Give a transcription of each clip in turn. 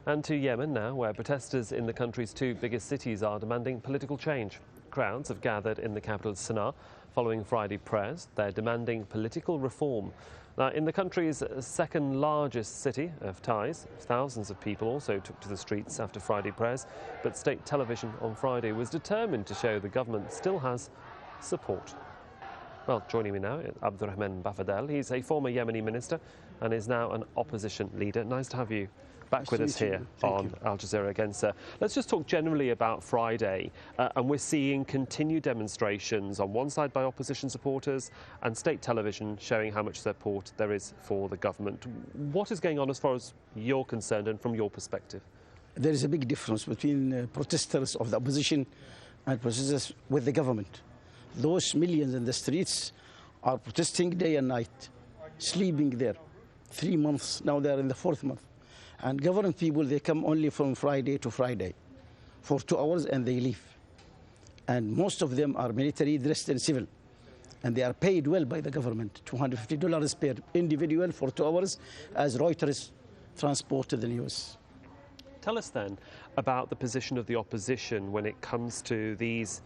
And to Yemen now, where protesters in the country's two biggest cities are demanding political change. Crowds have gathered in the capital Sana'a following Friday prayers. They're demanding political reform. Now, in the country's second largest city of Taiz, thousands of people also took to the streets after Friday prayers, but state television on Friday was determined to show the government still has support. Well, joining me now, Abdrahman Bafadel. He's a former Yemeni minister and is now an opposition leader. Nice to have you back with us here on Al Jazeera again, sir. Let's just talk generally about Friday. And we're seeing continued demonstrations on one side by opposition supporters and state television showing how much support there is for the government. What is going on as far as you're concerned and from your perspective? There is a big difference between protesters of the opposition and protesters with the government. Those millions in the streets are protesting day and night, sleeping there. 3 months, now they're in the 4th month. And government people, they come only from Friday to Friday for 2 hours and they leave. And most of them are military dressed in civil. And they are paid well by the government, $250 per individual for 2 hours, as Reuters transported the news. Tell us then about the position of the opposition when it comes to these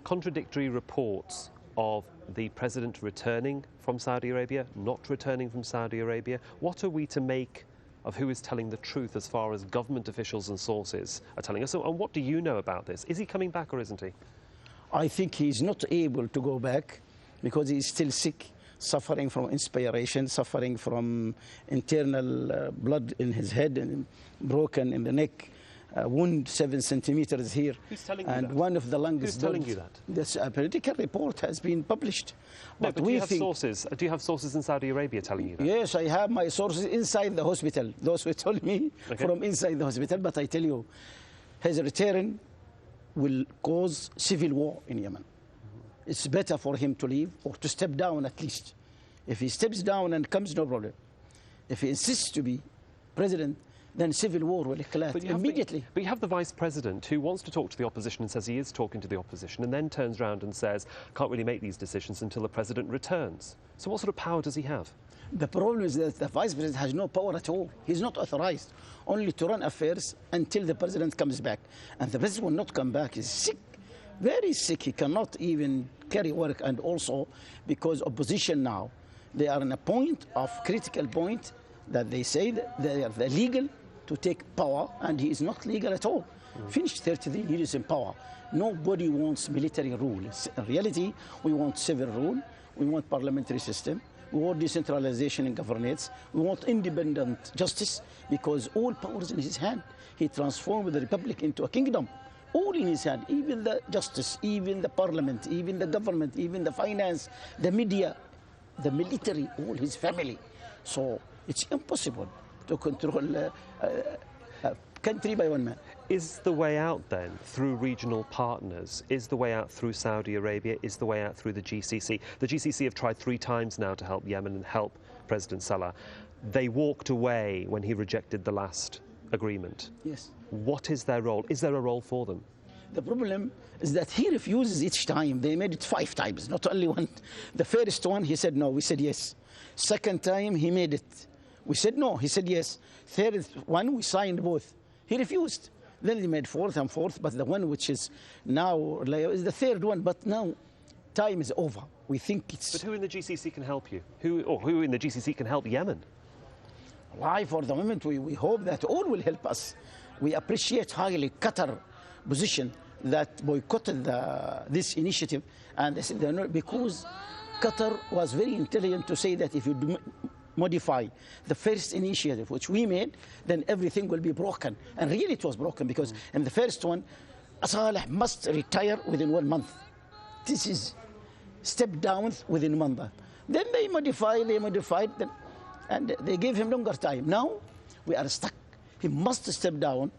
contradictory reports of the president returning from Saudi Arabia, not returning from Saudi Arabia. What are we to make of who is telling the truth as far as government officials and sources are telling us? And what do you know about this? Is he coming back or isn't he? I think he's not able to go back because he's still sick, suffering from inspiration, suffering from internal blood in his head and broken in the neck. Wound 7 centimeters here. Who's telling you and that? One of the lungs. Who's telling you that? This political report has been published. No, but do you have sources? Do you have sources in Saudi Arabia telling you that? Yes, I have my sources inside the hospital. Those who told me from inside the hospital. But I tell you, his return will cause civil war in Yemen. It's better for him to leave or to step down at least. If he steps down and comes, no problem. If he insists to be president, then civil war will eclate immediately. But you have the vice president who wants to talk to the opposition and says he is talking to the opposition and then turns around and says, can't really make these decisions until the president returns. So what sort of power does he have? The problem is that the vice president has no power at all. He's not authorized only to run affairs until the president comes back. And the president will not come back. He's sick, very sick. He cannot even carry work. And also because opposition now, they are in a point of critical point that they say that they are legal to take power, and he is not legal at all. Finished 33 years in power. Nobody wants military rule. In reality, we want civil rule, we want parliamentary system, we want decentralization in governance, we want independent justice, because all powers in his hand. He transformed the republic into a kingdom. All in his hand, even the justice, even the parliament, even the government, even the finance, the media, the military, all his family. So it's impossible to control a country by one man. Is the way out then through regional partners? Is the way out through Saudi Arabia? Is the way out through the GCC? The GCC have tried 3 times now to help Yemen and help President Saleh. They walked away when he rejected the last agreement. Yes. What is their role? Is there a role for them? The problem is that he refuses each time. They made it 5 times, not only one. The first one, he said no, we said yes. Second time, he made it. We said no, he said yes. Third one, we signed both. He refused. Then he made 4th and 4th, but the one which is now is the 3rd one. But now time is over. We think it's... But who in the GCC can help you? Who in the GCC can help Yemen? Why, for the moment, we hope that all will help us. We appreciate highly Qatar position that boycotted this initiative, and they said because Qatar was very intelligent to say that if you modify the first initiative which we made, then everything will be broken. And really it was broken because in the first one, Saleh must retire within 1 month. This is step down within 1 month. Then they modified, and they gave him longer time. Now we are stuck. He must step down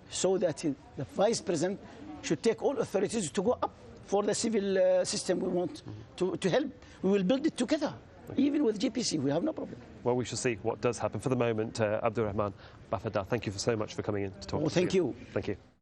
so that the vice president should take all authorities to go up for the civil system we want to help. We will build it together. Even with GPC, we have no problem. Well, we shall see what does happen. For the moment, Abdrahman Bafadel, thank you so much for coming in to talk to us. Thank you. Thank you.